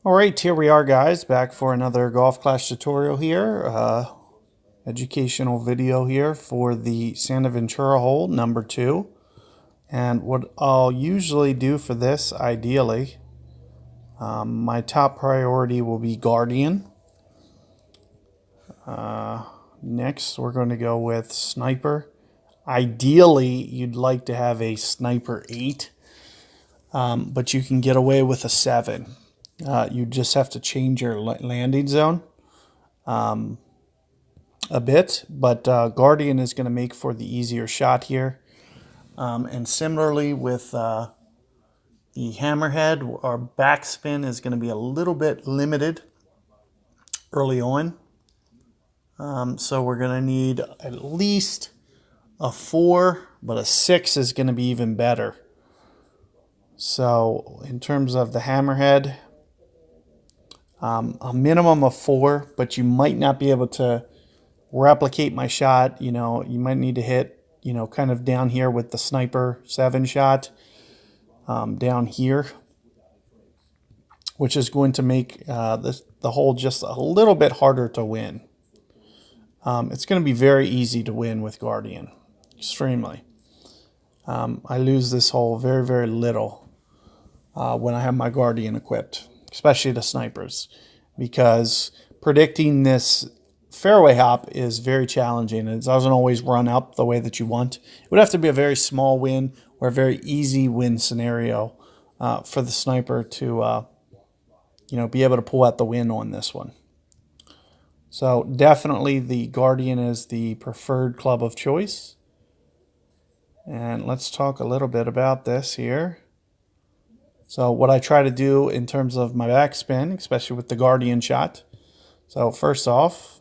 Alright, here we are guys, back for another golf class tutorial here. Educational video here for the Santa Ventura hole, number 2. And what I'll usually do for this, ideally, my top priority will be Guardian. Next, we're going to go with Sniper. Ideally, you'd like to have a Sniper 8, but you can get away with a 7. You just have to change your landing zone a bit, but Guardian is going to make for the easier shot here. And similarly with the Hammerhead, our backspin is going to be a little bit limited early on. So we're going to need at least a 4, but a 6 is going to be even better. So in terms of the Hammerhead, a minimum of 4, but you might not be able to replicate my shot. You know, you might need to hit, kind of down here with the Sniper 7 shot, down here, which is going to make the hole just a little bit harder to win. It's going to be very easy to win with Guardian, extremely. I lose this hole very, very little when I have my Guardian equipped, especially the snipers, because predicting this fairway hop is very challenging. It doesn't always run up the way that you want. It would have to be a very small win or a very easy win scenario for the sniper to be able to pull out the win on this one. So definitely the Guardian is the preferred club of choice. And let's talk a little bit about this here. So what I try to do in terms of my backspin, especially with the Guardian shot. So first off,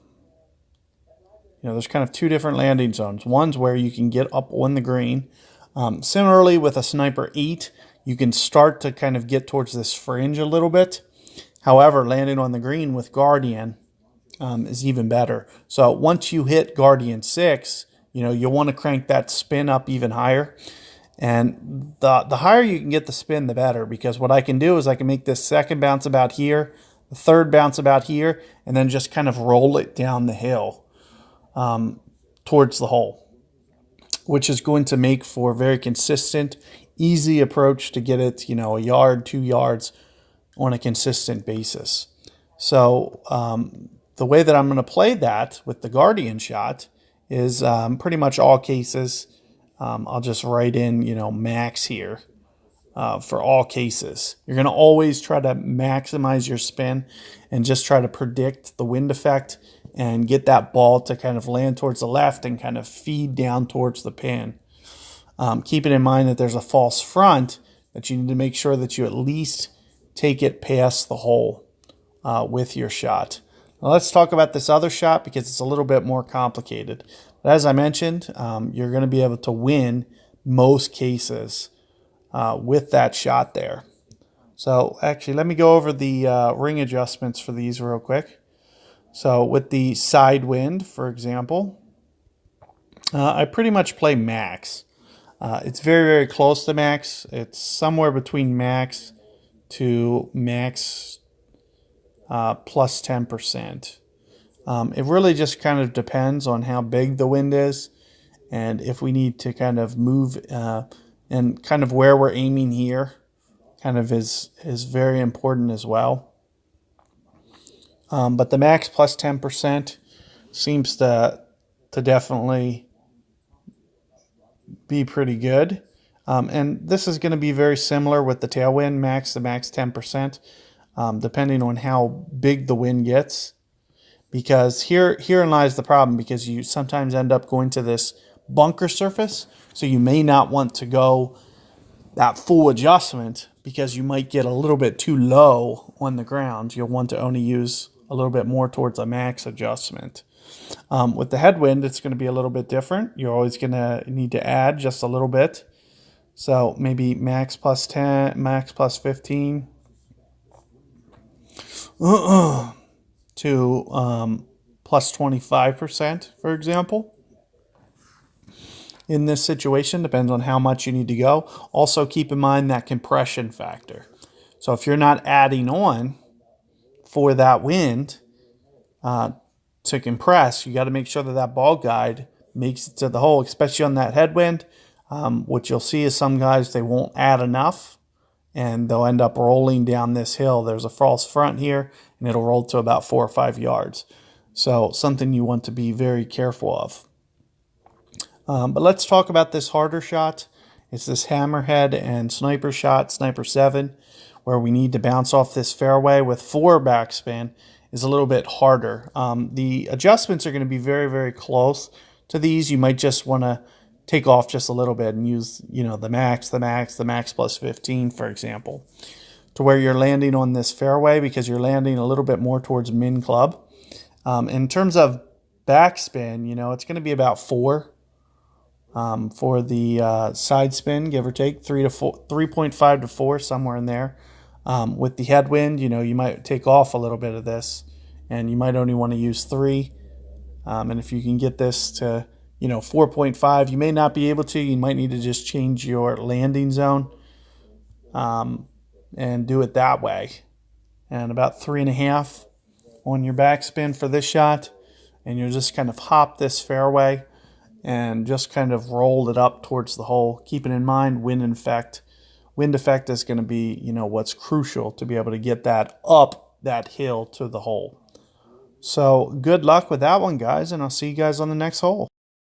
there's kind of 2 different landing zones. One's where you can get up on the green. Similarly with a Sniper 8, you can start to kind of get towards this fringe a little bit. However, landing on the green with Guardian is even better. So once you hit Guardian 6, you'll want to crank that spin up even higher. And the higher you can get the spin, the better, because what I can do is I can make this second bounce about here, the third bounce about here, and then just kind of roll it down the hill towards the hole, which is going to make for a very consistent, easy approach to get it, a yard, 2 yards on a consistent basis. So the way that I'm going to play that with the Guardian shot is pretty much all cases. I'll just write in, max here for all cases. You're going to always try to maximize your spin and just try to predict the wind effect and get that ball to kind of land towards the left and kind of feed down towards the pin. Keeping in mind that there's a false front, that you need to make sure that you at least take it past the hole with your shot. Now let's talk about this other shot because it's a little bit more complicated. But as I mentioned, you're going to be able to win most cases with that shot there. So actually, let me go over the ring adjustments for these real quick. So with the side wind, for example, I pretty much play max. It's very, very close to max. It's somewhere between max to max plus 10%. It really just kind of depends on how big the wind is and if we need to kind of move and kind of where we're aiming here kind of is very important as well. But the max plus 10% seems to definitely be pretty good. And this is going to be very similar with the tailwind, the max 10%, depending on how big the wind gets. Because herein lies the problem, because you sometimes end up going to this bunker surface, so you may not want to go that full adjustment because you might get a little bit too low on the ground. You'll want to only use a little bit more towards a max adjustment. With the headwind, it's going to be a little bit different. You're always going to need to add just a little bit. So maybe max plus 10, max plus 15. To plus 25%, for example. In this situation, depends on how much you need to go. Also keep in mind that compression factor. So if you're not adding on, for that wind to compress, you got to make sure that that ball guide makes it to the hole, especially on that headwind. What you'll see is some guys, they won't add enough, and they'll end up rolling down this hill. There's a false front here, and it'll roll to about 4 or 5 yards. So something you want to be very careful of. But let's talk about this harder shot. It's this hammerhead and sniper shot, sniper 7, where we need to bounce off this fairway with 4 backspin is a little bit harder. The adjustments are going to be very, very close to these. You might just want to take off just a little bit and use, the max plus 15, for example, to where you're landing on this fairway, because you're landing a little bit more towards min club. In terms of backspin, it's going to be about 4 for the side spin, give or take 3.5 to 4, somewhere in there. With the headwind, you might take off a little bit of this, and you might only want to use 3. And if you can get this to 4.5, you may not be able to. You might need to just change your landing zone and do it that way. And about 3.5 on your backspin for this shot, and you'll just kind of hop this fairway and just kind of roll it up towards the hole. Keeping in mind wind effect. Wind effect is going to be, what's crucial to be able to get that up that hill to the hole. So good luck with that one, guys, and I'll see you guys on the next hole.